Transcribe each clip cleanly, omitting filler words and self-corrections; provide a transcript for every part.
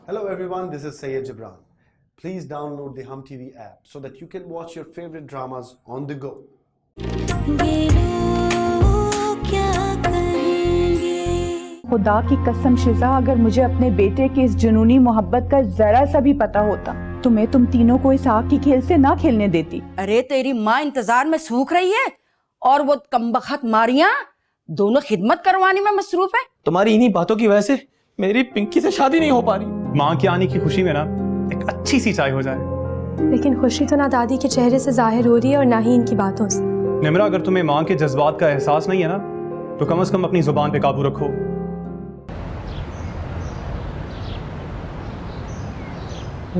Hello everyone, this is Sayyid Jibran. Please download the Hum TV app so that you can watch your favorite dramas on the go. खुदा की कसम शिजा, अगर मुझे अपने बेटे की इस जुनूनी मोहब्बत का जरा सा भी पता होता तो मैं तुम तीनों को इस आग की खेल से ना खेलने देती। अरे तेरी माँ इंतजार में सूख रही है और वो कमबख्त मारियां दोनों खिदमत करवाने में मसरूफ है। तुम्हारी इन्हीं बातों की वजह से मेरी पिंकी से शादी नहीं हो पा रही। माँ के आने की खुशी में ना एक अच्छी सी चाय हो जाए। लेकिन खुशी तो ना दादी के चेहरे से जाहिर हो रही है और ना ही इनकी बातों से। निमरा, अगर तुम्हें माँ के जज्बात का एहसास नहीं है ना तो कम से कम अपनी जुबान पे काबू रखो।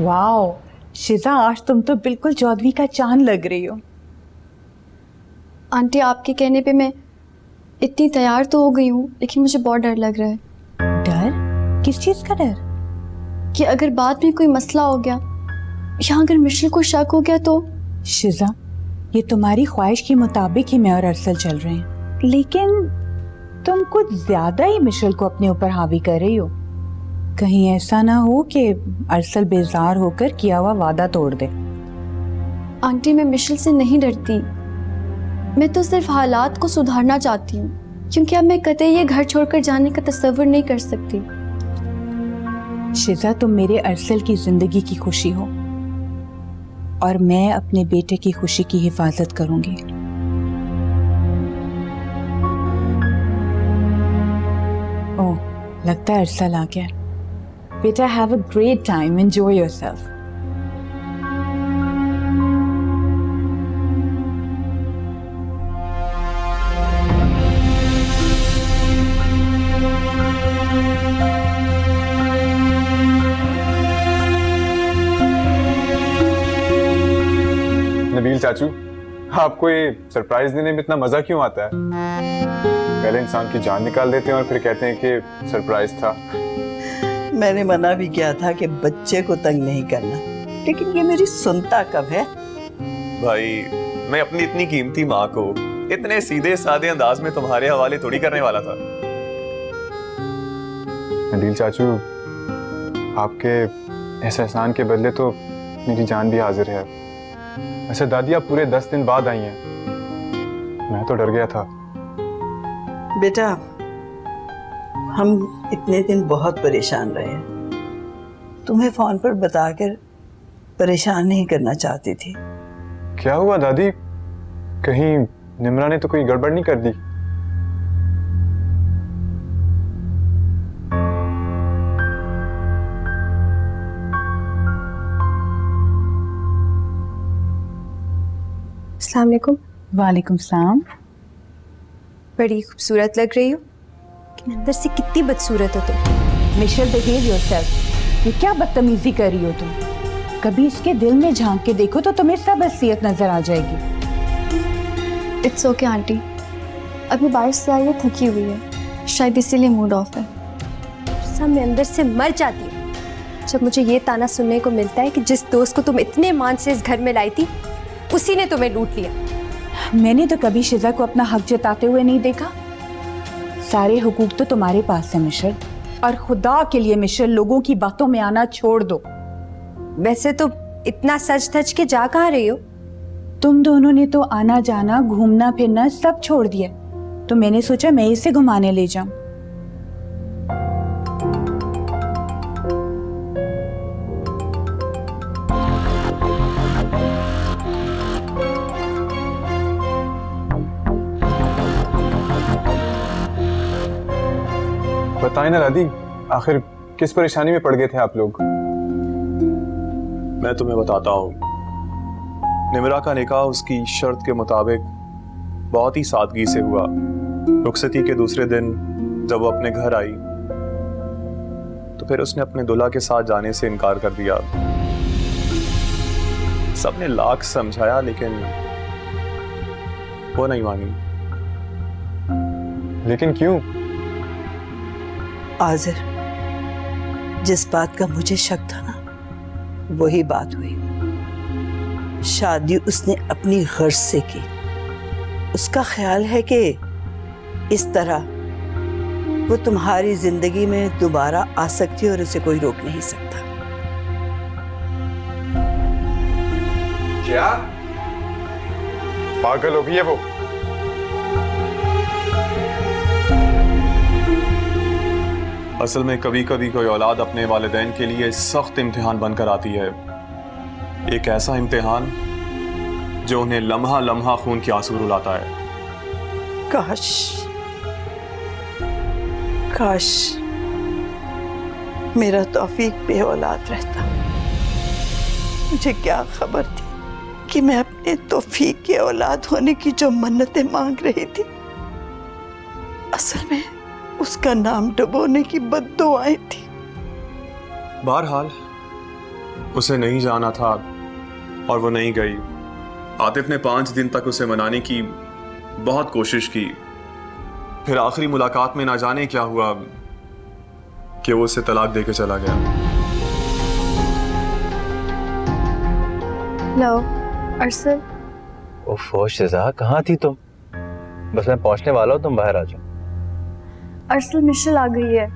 वाओ शिजा, आज तुम तो बिल्कुल चौधरी का चांद लग रही हो। आंटी, आपके कहने पे मैं इतनी तैयार तो हो गई हूँ, लेकिन मुझे बहुत डर लग रहा है। डर? किस चीज का डर? कि अगर बाद में कोई मसला हो गया या अगर मिशेल को शक हो गया तो। शिजा, ये तुम्हारी ख्वाहिश के मुताबिक ही मैं और अरसल चल रहे हैं, लेकिन तुम कुछ ज्यादा ही मिशेल को अपने ऊपर हावी कर रही हो। कहीं ऐसा ना हो कि अरसल बेजार होकर किया हुआ वादा तोड़ दे। आंटी, मैं मिशेल से नहीं डरती, मैं तो सिर्फ हालात को सुधारना चाहती हूँ, क्योंकि अब मैं कतई ये घर छोड़कर जाने का तस्वर नहीं कर सकती। शिजा, तुम मेरे अरसल की जिंदगी की खुशी हो और मैं अपने बेटे की खुशी की हिफाजत करूंगी। ओह, लगता है अरसल आ गया। बेटा, have a great time, enjoy yourself. Nabeel चाचू, आपको ये सरप्राइज देने में इतना मजा क्यों आता है? पहले इंसान की जान निकाल देते हैं और फिर कहते हैं कि सरप्राइज था। मैंने मना भी किया था कि बच्चे को तंग नहीं करना, लेकिन ये मेरी सुनता कब है। भाई, मैं अपनी इतनी कीमती माँ को इतने सीधे साधे अंदाज में तुम्हारे हवाले थोड़ी करने वाला था। नबील चाचू, आपके इस एहसान के बदले तो मेरी जान भी हाजिर है। वैसे दादी, आप पूरे 10 दिन बाद आई हैं, मैं तो डर गया था। बेटा, हम इतने दिन बहुत परेशान रहे, तुम्हें फोन पर बताकर परेशान नहीं करना चाहती थी। क्या हुआ दादी? कहीं निमरा ने तो कोई गड़बड़ नहीं कर दी? अस्सलाम वालेकुम। वालेकुम सलाम। बड़ी खूबसूरत लग रही हो, लेकिन अंदर से कितनी बदसूरत हो तुम। Michelle, behave yourself. ये क्या बदतमीजी कर रही हो तुम? कभी इसके दिल में झांक के देखो तो तुम्हें सब असलियत नजर आ जाएगी। इट्स ओके आंटी, अभी बारिश से आई है, थकी हुई है, शायद इसीलिए मूड ऑफ है। सब मैं अंदर से मर जाती हूँ जब मुझे ये ताना सुनने को मिलता है कि जिस दोस्त को तुम इतने मान से इस घर में लाई थी, उसी ने तुम्हें लूट लिया। मैंने तो कभी शिजा को अपना हक जताते हुए नहीं देखा। सारे हुकूक तो तुम्हारे पास है मिशेल, और खुदा के लिए मिशेल, लोगों की बातों में आना छोड़ दो। वैसे तो इतना सच धज के जा कहाँ रही हो? तुम दोनों ने तो आना जाना, घूमना फिरना सब छोड़ दिया, तो मैंने सोचा मैं इसे घुमाने ले जाऊं। बताएं ना दादी, आखिर किस परेशानी में पड़ गए थे आप लोग? मैं तुम्हें बताता हूँ। निमरा का निकाह उसकी शर्त के मुताबिक बहुत ही सादगी से हुआ। रुखसती के दूसरे दिन जब वो अपने घर आई तो फिर उसने अपने दुल्हा के साथ जाने से इनकार कर दिया। सबने लाख समझाया लेकिन वो नहीं मानी। लेकिन क्यों? आजिर, जिस बात का मुझे शक था ना, वही बात हुई। शादी उसने अपनी गर्ज से की। उसका ख्याल है कि इस तरह वो तुम्हारी जिंदगी में दोबारा आ सकती है और उसे कोई रोक नहीं सकता। क्या पागल हो गई है वो? असल में कभी कभी कोई औलाद अपने वालिदैन के लिए सख्त इम्तिहान बनकर आती है। एक ऐसा इम्तिहान जो उन्हें लम्हा लम्हा खून के आंसू रुलाता है। काश काश मेरा तौफीक बे औलाद रहता। मुझे क्या खबर थी कि मैं अपने तौफीक के औलाद होने की जो मन्नतें मांग रही थी, असल में उसका नाम डुबोने की बद्दुआएं थी। बहरहाल उसे नहीं जाना था और वो नहीं गई। आतिफ ने 5 दिन तक उसे मनाने की बहुत कोशिश की। फिर आखिरी मुलाकात में ना जाने क्या हुआ कि वो उसे तलाक देके चला गया। लो अरसल। ओफो शिजा, कहाँ थी तुम? बस मैं पहुंचने वाला हूँ, तुम बाहर आ जाओ। अरसल मिशेल आ गई है।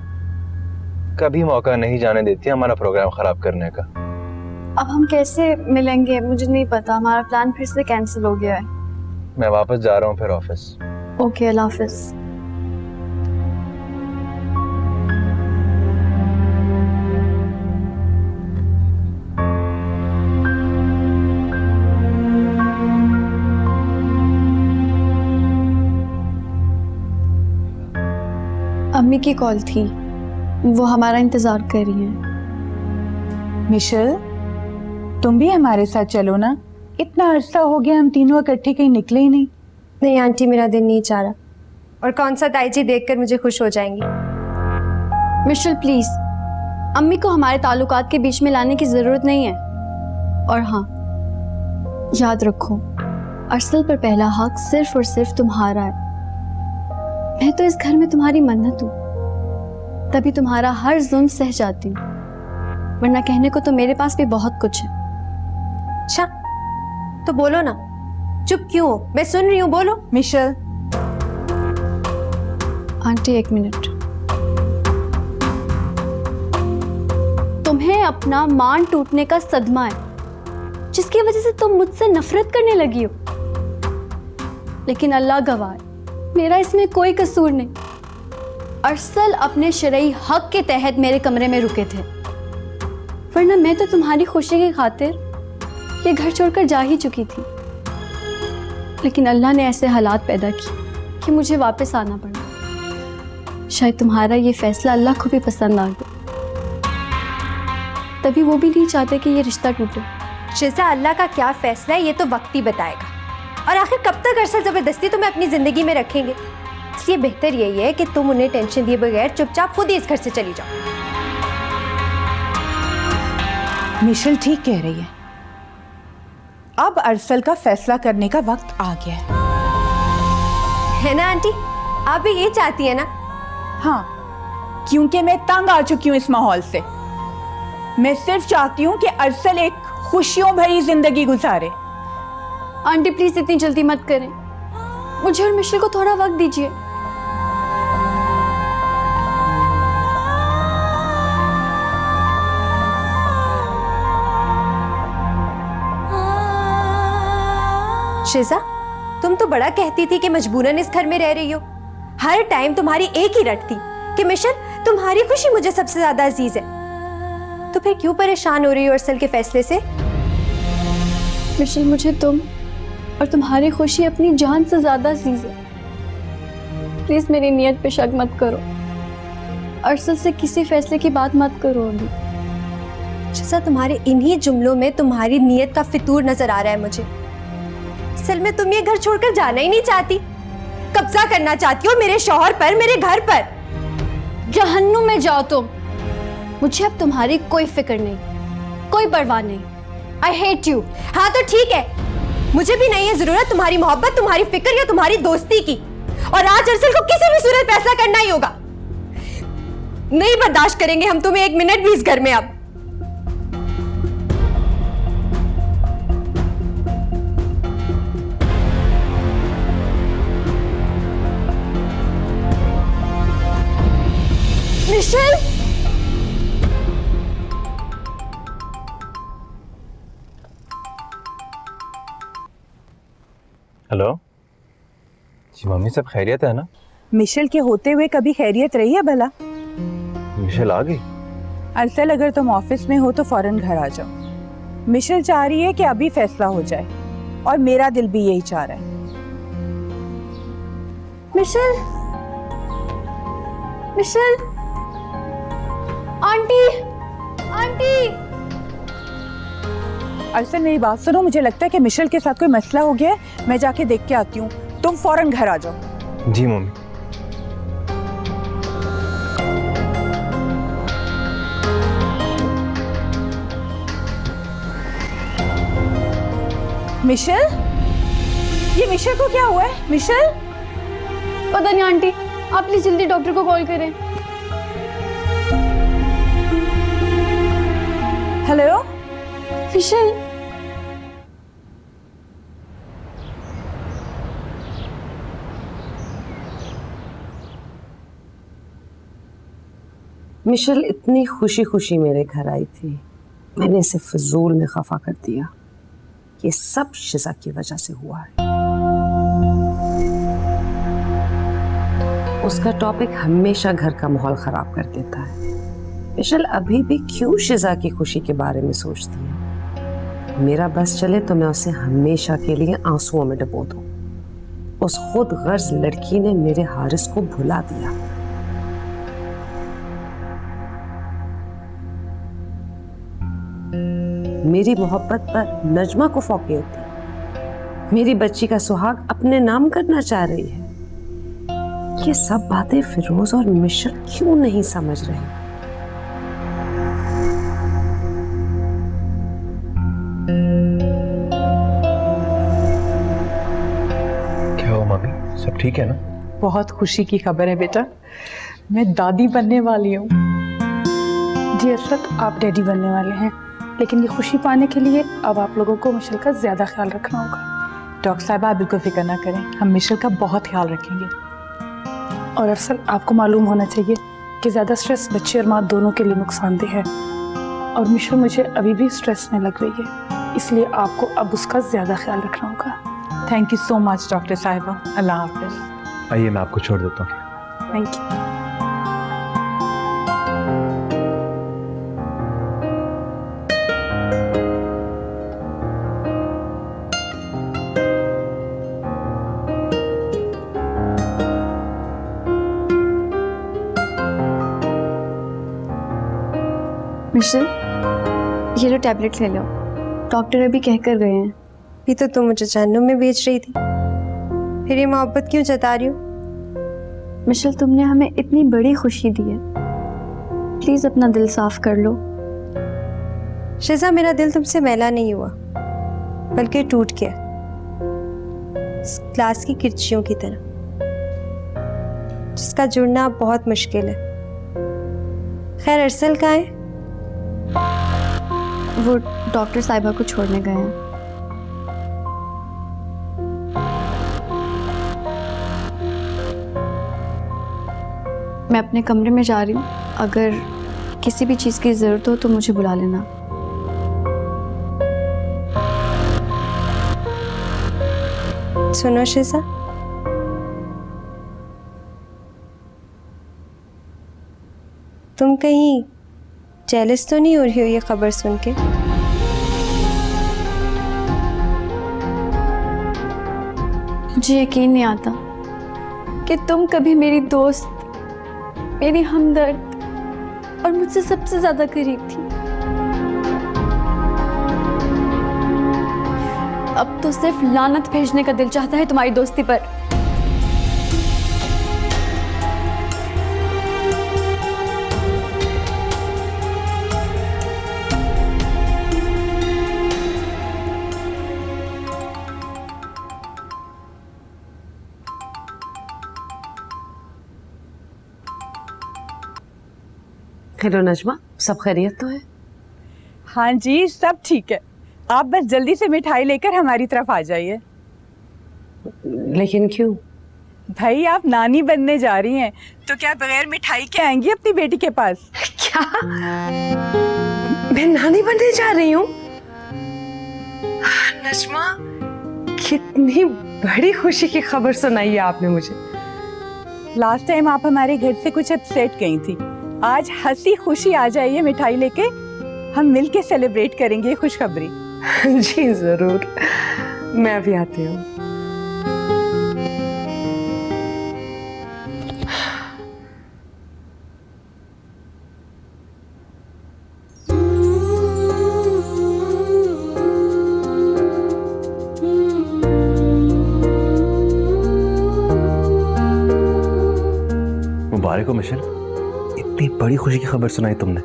कभी मौका नहीं जाने देती हमारा प्रोग्राम खराब करने का। अब हम कैसे मिलेंगे मुझे नहीं पता, हमारा प्लान फिर से कैंसिल हो गया है। मैं वापस जा रहा हूँ फिर ऑफिस। ओके, अल्लाह हाफिज। अम्मी की कॉल थी, वो हमारा इंतजार कर रही हैं। मिशेल, तुम भी हमारे साथ चलो ना। इतना अरसा हो गया हम तीनों इकट्ठे कहीं निकले ही नहीं। नहीं आंटी, मेरा दिन नहीं चाह रहा। और कौन सा ताई जी देखकर मुझे खुश हो जाएंगी। मिशेल प्लीज, अम्मी को हमारे ताल्लुकात के बीच में लाने की जरूरत नहीं है। और हाँ, याद रखो अरसल पर पहला हक सिर्फ और सिर्फ तुम्हारा है। मैं तो इस घर में तुम्हारी मन्नत हूँ, तभी तुम्हारा हर जुल्म सह जाती हूँ, वरना कहने को तो मेरे पास भी बहुत कुछ है। अच्छा तो बोलो ना, चुप क्यों हो? मैं सुन रही हूँ, बोलो। मिशेल। Aunty 1 minute. तुम्हें अपना मान टूटने का सदमा है, जिसकी वजह से तुम मुझसे नफरत करने लगी हो। लेकिन अल्लाह गवाह है, मेरा इसमें कोई कसूर नहीं। अरसल अपने शरई हक के तहत मेरे कमरे में रुके थे, वरना मैं तो तुम्हारी खुशी की खातिर ये घर छोड़कर जा ही चुकी थी। लेकिन अल्लाह ने ऐसे हालात पैदा किए कि मुझे वापस आना पड़ा। शायद तुम्हारा ये फैसला अल्लाह को भी पसंद आ गया, तभी वो भी नहीं चाहते कि ये रिश्ता टूटे। शिजा, अल्लाह का क्या फैसला है ये तो वक्त ही बताएगा। और आखिर कब तक अरसल जबरदस्ती तुम्हें अपनी जिंदगी में रखेंगे? इसलिए बेहतर यही है कि तुम उन्हें टेंशन दिए बगैर चुपचाप खुद ही इस घर से चली जाओ। मिशेल ठीक कह रही है, अब अरसल का फैसला करने का वक्त आ गया है ना आंटी? आप भी ये चाहती है ना? हाँ, क्योंकि मैं तंग आ चुकी हूँ इस माहौल से। मैं सिर्फ चाहती हूँ कि अरसल एक खुशियों भरी जिंदगी गुजारे। आंटी प्लीज इतनी जल्दी मत करें, मुझे और मिशेल को थोड़ा वक्त दीजिए। शिजा, तुम तो बड़ा कहती थी कि मजबूरन इस घर में रह रही हो। हर टाइम तुम्हारी एक ही रट थी कि मिशन तुम्हारी खुशी मुझे सबसे ज्यादा अजीज है। तो फिर क्यों परेशान हो रही हो अरसल के फैसले से? मिशेल, मुझे तुम और तुम्हारी खुशी अपनी जान से ज्यादा अजीज है। प्लीज मेरी नियत पे शक मत करो, अरसल से किसी फैसले की बात मत करो अभी। शिजा, तुम्हारे इन्हीं जुमलों में तुम्हारी नियत का फितूर नजर आ रहा है मुझे। असल में तुम ये घर छोड़कर जाना ही नहीं चाहती, कब्जा करना चाहती हो मेरे शौहर पर, मेरे घर पर। जहन्नुम में जाओ तुम, मुझे अब तुम्हारी कोई फिक्र नहीं, कोई परवाह नहीं। I hate you. हाँ तो ठीक है, मुझे भी नहीं है जरूरत तुम्हारी मोहब्बत, तुम्हारी फिक्र या तुम्हारी दोस्ती की। और आज अरसल को किसी भी सूरत फैसला करना ही होगा। नहीं बर्दाश्त करेंगे हम तुम्हें 1 मिनट भी इस घर में। अब मिशेल, हेलो जी मम्मी, सब खैरियत है ना? मिशेल के होते हुए कभी खैरियत रही है भला? मिशेल आ गई? अरसल, अगर तुम ऑफिस में हो तो फौरन घर आ जाओ। मिशेल चाह रही है कि अभी फैसला हो जाए और मेरा दिल भी यही चाह रहा है। Michelle, Michelle, aunty, aunty. अरसल, मेरी बात सुनो, मुझे लगता है कि मिशेल के साथ कोई मसला हो गया है। मैं जाके देख के आती हूँ, तुम फौरन घर आ जाओ। जी मम्मी। मिशेल, ये मिशेल को क्या हुआ है? मिशेल, पता नहीं आंटी, आप प्लीज जल्दी डॉक्टर को कॉल करें। हेलो मिशेल, मिशेल इतनी खुशी खुशी मेरे घर आई थी, मैंने इसे फजूल में खफा कर दिया। ये सब शिजा की वजह से हुआ है। उसका टॉपिक हमेशा घर का माहौल खराब कर देता है। मिशेल अभी भी क्यों शिजा की खुशी के बारे में सोचती है? मेरा बस चले तो मैं उसे हमेशा के लिए आंसुओं में डुबो दूं। उस खुद गर्ज लड़की ने मेरे हारिस को भुला दिया। मेरी मोहब्बत पर नजमा को फौकियत थी। मेरी बच्ची का सुहाग अपने नाम करना चाह रही है। ये सब बातें फिरोज और मिशेल क्यों नहीं समझ रहे? क्या हो मम्मी, सब ठीक है ना? बहुत खुशी की खबर है बेटा, मैं दादी बनने वाली हूँ। जी अरशद, आप डैडी बनने वाले हैं, लेकिन ये खुशी पाने के लिए अब आप लोगों को मिशेल का ज़्यादा ख्याल रखना होगा। डॉक्टर साहब, आप बिल्कुल फिक्र ना करें, हम मिशेल का बहुत ख्याल रखेंगे। और अरशद, आपको मालूम होना चाहिए कि ज़्यादा स्ट्रेस बच्चे और माँ दोनों के लिए नुकसानदेह है, और मिशेल मुझे अभी भी स्ट्रेस में लग रही है, इसलिए आपको अब उसका ज़्यादा ख्याल रखना होगा। Thank you so much doctor साहिबा, अल्लाह हाफिज़। आइए मैं आपको छोड़ देता हूँ। Thank you. मिशेल, ये लो टैबलेट ले लो, डॉक्टर अभी कह कर गए हैं। भी तो तुम मुझे जहन्नुम में बेच रही थी, फिर ये मोहब्बत क्यों जता रही हो? मिशेल, तुमने हमें इतनी बड़ी खुशी दी है, प्लीज अपना दिल साफ कर लो। शिजा, मेरा दिल तुमसे मैला नहीं हुआ, बल्कि टूट गया, इस ग्लास की किरचियों की तरह, जिसका जुड़ना बहुत मुश्किल है। खैर, अरसल कहाँ है? वो डॉक्टर साहिबा को छोड़ने गए हैं। मैं अपने कमरे में जा रही हूँ, अगर किसी भी चीज़ की ज़रूरत हो तो मुझे बुला लेना। सुनो शिजा, तुम कहीं जेलस तो नहीं हो रही हो ये खबर सुन के? मुझे यकीन नहीं आता कि तुम कभी मेरी दोस्त, मेरी हमदर्द और मुझसे सबसे ज्यादा करीब थी। अब तो सिर्फ लानत भेजने का दिल चाहता है तुम्हारी दोस्ती पर। हेलो नजमा, सब खैरियत तो है? हाँ जी, सब ठीक है। आप बस जल्दी से मिठाई लेकर हमारी तरफ आ जाइए। लेकिन क्यों? भाई आप नानी बनने जा रही हैं तो क्या बगैर मिठाई के आएंगी अपनी बेटी के पास? क्या मैं नानी बनने जा रही हूँ? नजमा, कितनी बड़ी खुशी की खबर सुनाई है आपने मुझे। लास्ट टाइम आप हमारे घर से कुछ अपसेट गई थी, आज हंसी खुशी आ जाइए मिठाई लेके, हम मिलके सेलिब्रेट करेंगे ये खुशखबरी। जी जरूर, मैं अभी आती हूँ। मुबारक हो मिशेल, इतनी बड़ी खुशी की खबर सुनाई तुमने।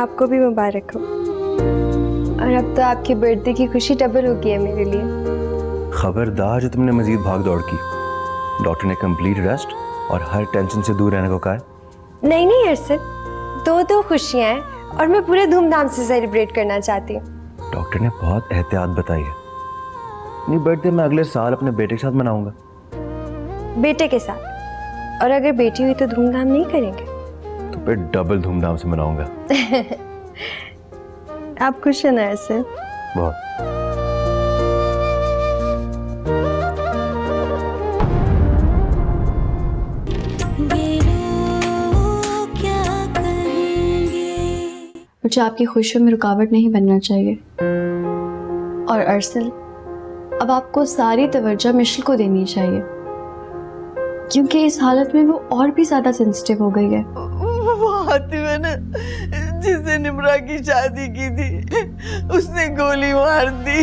आपको भी मुबारक हो। और अब तो आपकी बर्थडे की खुशी डबल हो गई है मेरे लिए। खबरदार जो तुमने मजीद भाग दौड़ की। डॉक्टर ने कंप्लीट रेस्ट और हर टेंशन से दूर रहने को कहा है। नहीं नहीं अरसल, दो खुशियाँ हैं और मैं पूरे धूमधाम से सेलिब्रेट करना चाहती हूँ। डॉक्टर ने बहुत एहतियात बताई है। नहीं, बर्थडे मैं अगले साल अपने बेटे के साथ मनाऊंगा। बेटे के साथ? और अगर बेटी हुई तो धूमधाम नहीं करेंगे? तो फिर डबल धूमधाम से मनाऊंगा। आप खुश हैं ना अरसल? बहुत। मुझे आपकी खुशियों में रुकावट नहीं बनना चाहिए। और अरसल, अब आपको सारी तवज्जो मिशेल को देनी चाहिए, क्योंकि इस हालत में वो और भी ज्यादा सेंसिटिव हो गई है। वो आतिफ है ना, जिससे निम्रा की शादी की थी, उसने गोली मार दी।